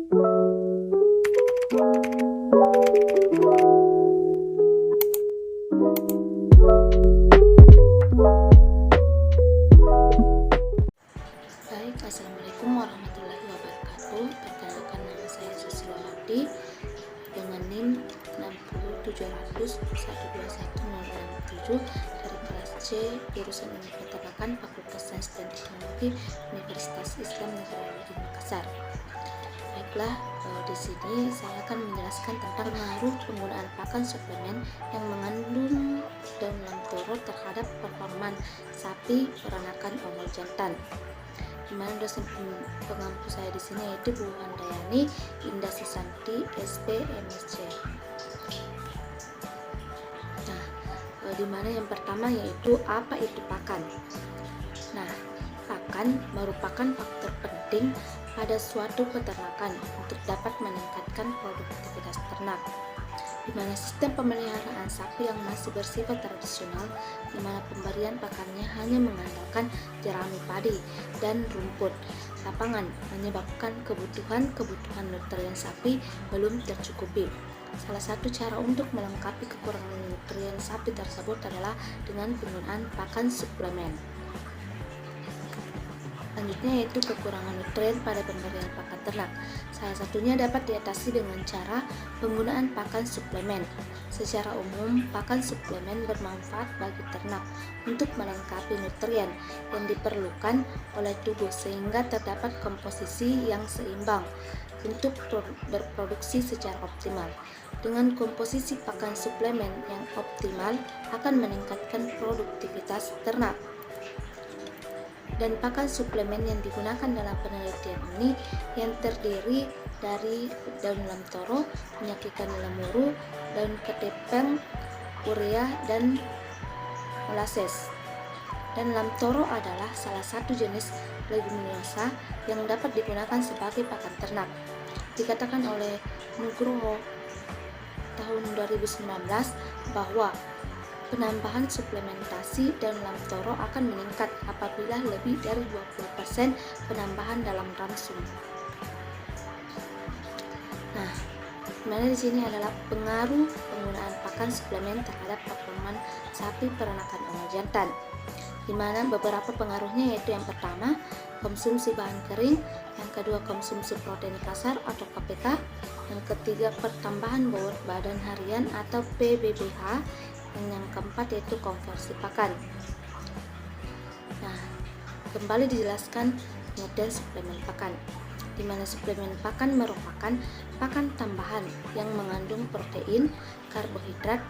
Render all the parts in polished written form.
Baik, Assalamualaikum warahmatullahi wabarakatuh. Perkenalkan, nama saya Susiwati dengan NIM 60700121067 dari kelas C jurusan Ilmu Peternakan Fakultas Sains dan Teknologi Universitas Islam Negara Negeri Makassar. Baiklah, di sini saya akan menjelaskan tentang pengaruh penggunaan pakan suplemen yang mengandung daun lamtoro terhadap performa sapi peranakan ongol jantan. Di mana dosen pengampu saya di sini yaitu Bu Handayani Indah Susanti SP MSc. Nah, di mana yang pertama yaitu apa itu pakan. Nah, pakan merupakan faktor penting pada suatu peternakan untuk dapat meningkatkan produktivitas ternak. Di mana sistem pemeliharaan sapi yang masih bersifat tradisional, di mana pemberian pakannya hanya mengandalkan jerami padi dan rumput lapangan, menyebabkan kebutuhan nutrien sapi belum tercukupi. Salah satu cara untuk melengkapi kekurangan nutrien sapi tersebut adalah dengan penggunaan pakan suplemen. Selanjutnya yaitu kekurangan nutrien pada pemberian pakan ternak. Salah satunya dapat diatasi dengan cara penggunaan pakan suplemen. Secara umum, pakan suplemen bermanfaat bagi ternak untuk melengkapi nutrien yang diperlukan oleh tubuh sehingga terdapat komposisi yang seimbang untuk berproduksi secara optimal. Dengan komposisi pakan suplemen yang optimal akan meningkatkan produktivitas ternak. Dan pakan suplemen yang digunakan dalam penelitian ini yang terdiri dari daun lamtoro, minyak ikan lemuru, daun ketepeng, urea, dan molasses. Dan lamtoro adalah salah satu jenis leguminosa yang dapat digunakan sebagai pakan ternak. Dikatakan oleh Nugroho tahun 2019 bahwa penambahan suplementasi daun lamtoro akan meningkat apabila lebih dari 20% penambahan dalam ramsum. Nah, di sini adalah pengaruh penggunaan pakan suplemen terhadap performa sapi peranakan ongol jantan. Di mana beberapa pengaruhnya yaitu yang pertama, konsumsi bahan kering, yang kedua konsumsi protein kasar atau KPK, yang ketiga pertambahan bobot badan harian atau PBBH, yang keempat yaitu konversi pakan. Nah, kembali dijelaskan pengertian suplemen pakan, di mana suplemen pakan merupakan pakan tambahan yang mengandung protein, karbohidrat,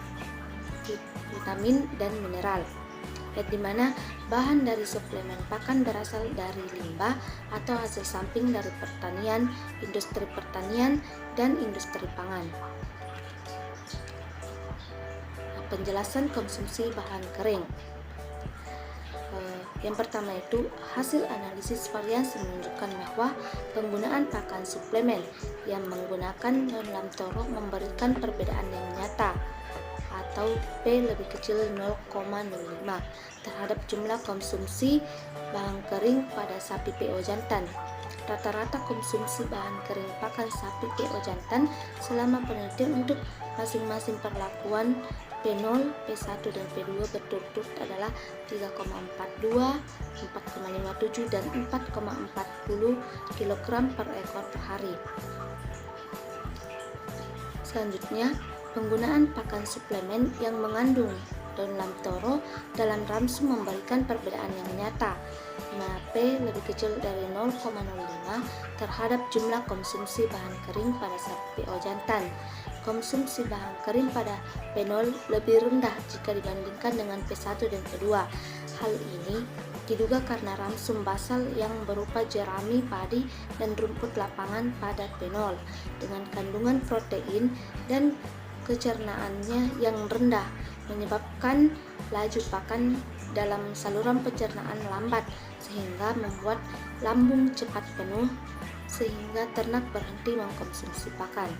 vitamin, dan mineral. Di mana bahan dari suplemen pakan berasal dari limbah atau hasil samping dari pertanian, industri pertanian, dan industri pangan. Penjelasan konsumsi bahan kering. Yang pertama itu hasil analisis variasi menunjukkan bahwa penggunaan pakan suplemen yang menggunakan daun lamtoro memberikan perbedaan yang nyata atau P lebih kecil 0,05 terhadap jumlah konsumsi bahan kering pada sapi PO jantan. Rata-rata konsumsi bahan kering pakan sapi PO jantan selama penelitian untuk masing-masing perlakuan P0, P1, dan P2 berturut-turut adalah 3,42, 4,57, dan 4,40 kg per ekor per hari. Selanjutnya, penggunaan pakan suplemen yang mengandung daun lamtoro dalam ramsum memberikan perbedaan yang nyata, di mana P lebih kecil dari 0,05 terhadap jumlah konsumsi bahan kering pada sapi PO jantan. Konsumsi bahan kering pada P0 lebih rendah jika dibandingkan dengan P1 dan P2. Hal ini diduga karena ramsum basal yang berupa jerami padi dan rumput lapangan pada P0 dengan kandungan protein dan kecernaannya yang rendah menyebabkan laju pakan dalam saluran pencernaan lambat sehingga membuat lambung cepat penuh sehingga ternak berhenti mengkonsumsi pakan.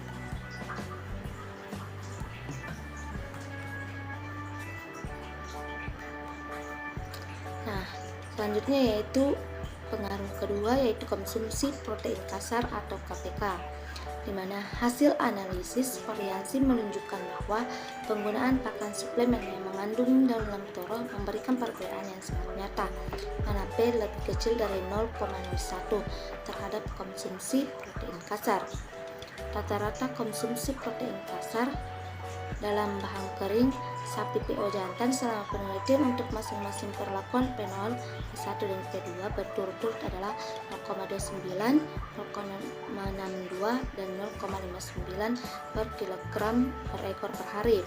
Nah, selanjutnya yaitu pengaruh kedua yaitu konsumsi protein kasar atau KPK, di mana hasil analisis variasi menunjukkan bahwa penggunaan pakan suplemen yang mengandung daun lamtoro memberikan perbedaan yang sangat nyata, mana P lebih kecil dari 0,01 terhadap konsumsi protein kasar. Rata-rata konsumsi protein kasar dalam bahan kering sapi PO jantan selama penelitian untuk masing-masing perlakuan P0, P1 dan P2 berturut-turut adalah 0,29, 0,62 dan 0,59 per kilogram per ekor per hari.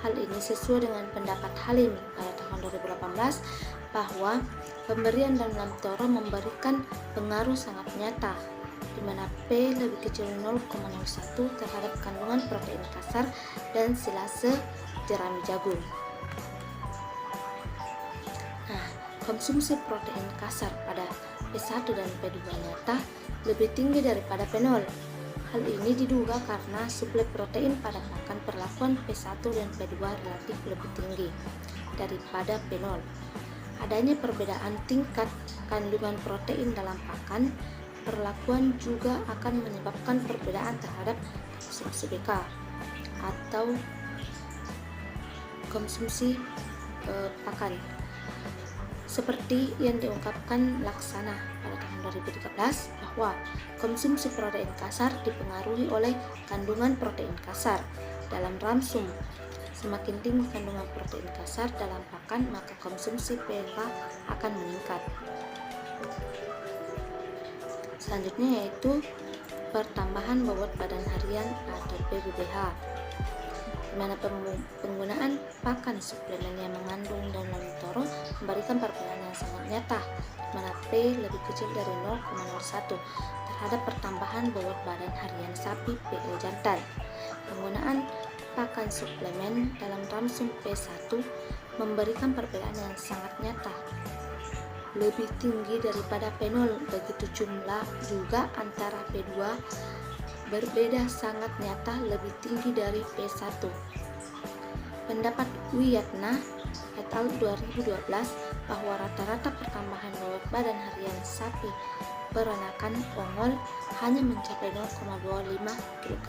Hal ini sesuai dengan pendapat Halim pada tahun 2018 bahwa pemberian daun lamtoro memberikan pengaruh sangat nyata, di mana P lebih kecil 0,01 terhadap kandungan protein kasar dan silase jerami jagung. Nah, konsumsi protein kasar pada P1 dan P2 nyata lebih tinggi daripada P0. Hal ini diduga karena suplai protein pada pakan perlakuan P1 dan P2 relatif lebih tinggi daripada P0. Adanya perbedaan tingkat kandungan protein dalam pakan perlakuan juga akan menyebabkan perbedaan terhadap konsumsi BK atau konsumsi pakan, seperti yang diungkapkan Laksana pada tahun 2013 bahwa konsumsi protein kasar dipengaruhi oleh kandungan protein kasar dalam ramsum. Semakin tinggi kandungan protein kasar dalam pakan, maka konsumsi PK akan meningkat. Selanjutnya yaitu pertambahan bobot badan harian atau PBBH, di mana penggunaan pakan suplemen yang mengandung daun lamtoro memberikan perbedaan yang sangat nyata, di mana P lebih kecil dari 0,01 terhadap pertambahan bobot badan harian sapi PO jantan. Penggunaan pakan suplemen dalam ramsum P1 memberikan perbedaan yang sangat nyata, lebih tinggi daripada P0. Begitu jumlah juga antara P2 berbeda sangat nyata, lebih tinggi dari P1. Pendapat Wiyatna et al. 2012 bahwa rata-rata pertambahan bobot badan harian sapi peranakan ongol hanya mencapai 0,25 kg.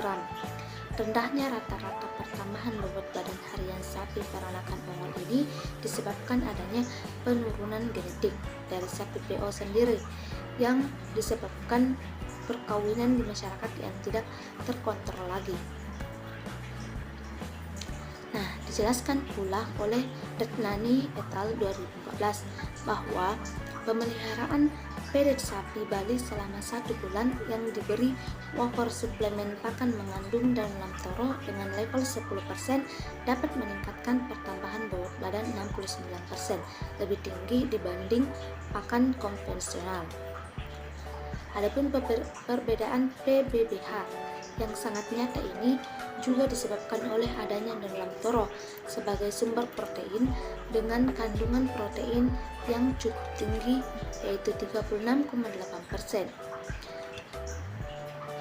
Rendahnya rata-rata pertambahan bobot badan harian sapi peranakan ongol ini disebabkan adanya penurunan genetik dari sapi PO sendiri yang disebabkan perkawinan di masyarakat yang tidak terkontrol lagi. Nah, dijelaskan pula oleh Retnani et al. 2014 bahwa pemeliharaan pedet sapi Bali selama 1 bulan yang diberi wafer suplemen pakan mengandung daun lamtoro dengan level 10% dapat meningkatkan pertambahan bobot badan 69%, lebih tinggi dibanding pakan konvensional. Adapun perbedaan PBBH yang sangat nyata ini juga disebabkan oleh adanya daun lamtoro sebagai sumber protein dengan kandungan protein yang cukup tinggi yaitu 36,8%.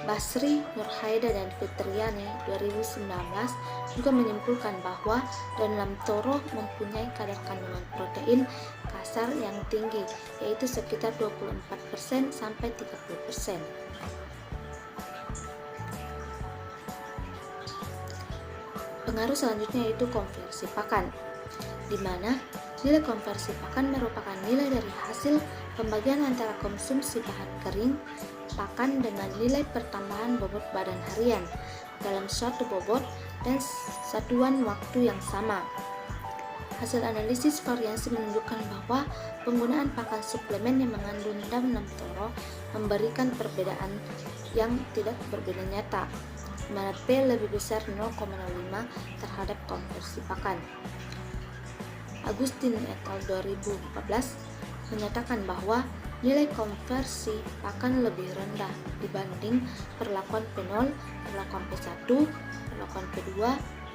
Basri, Nurhaida dan Fitriani 2019 juga menyimpulkan bahwa daun lamtoro mempunyai kadar kandungan protein kasar yang tinggi yaitu sekitar 24% sampai 30%. Pengaruh selanjutnya yaitu konversi pakan, di mana nilai konversi pakan merupakan nilai dari hasil pembagian antara konsumsi bahan kering pakan dengan nilai pertambahan bobot badan harian dalam suatu bobot dan satuan waktu yang sama. Hasil analisis variasi menunjukkan bahwa penggunaan pakan suplemen yang mengandung daun lamtoro memberikan perbedaan yang tidak berbeda nyata, di mana P lebih besar 0,05 terhadap konversi pakan. Agustin et al. 2014 menyatakan bahwa nilai konversi pakan lebih rendah dibanding perlakuan P0, perlakuan P1, perlakuan P2,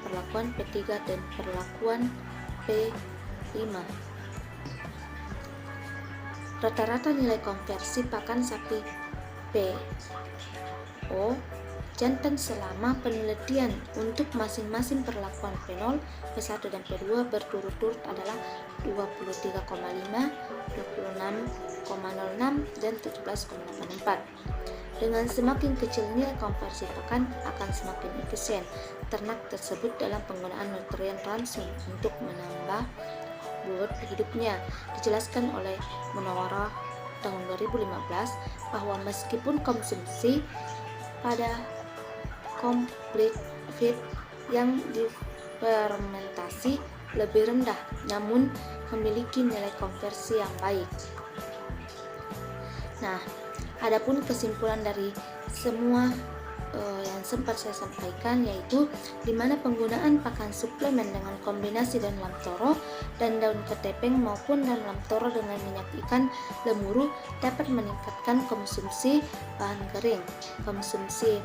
perlakuan P3 dan perlakuan P5. Rata-rata nilai konversi pakan sapi PO jantan selama penelitian untuk masing-masing perlakuan fenol P1 dan P2 berturut-turut adalah 23,5, 26,06, dan 17,84. Dengan semakin kecil nilai konversi pakan akan semakin efisien ternak tersebut dalam penggunaan nutrien ransum untuk menambah bobot hidupnya. Dijelaskan oleh Munawwarah tahun 2015 bahwa meskipun konsumsi pada complete feed yang difermentasi lebih rendah namun memiliki nilai konversi yang baik. Nah, adapun kesimpulan dari semua yang sempat saya sampaikan yaitu di mana penggunaan pakan suplemen dengan kombinasi daun lamtoro dan daun ketepeng maupun daun lamtoro dengan minyak ikan lemuru dapat meningkatkan konsumsi bahan kering, konsumsi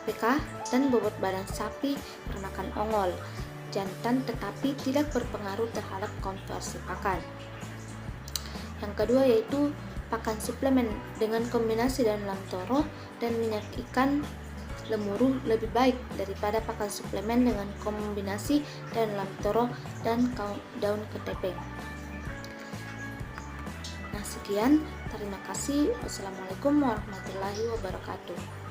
PK, dan bobot badan sapi peranakan ongol jantan, tetapi tidak berpengaruh terhadap konversi pakan. Yang kedua yaitu pakan suplemen dengan kombinasi daun lamtoro dan minyak ikan lemuru lebih baik daripada pakan suplemen dengan kombinasi daun lamtoro dan daun ketepeng. Nah, sekian. Terima kasih. Wassalamualaikum warahmatullahi wabarakatuh.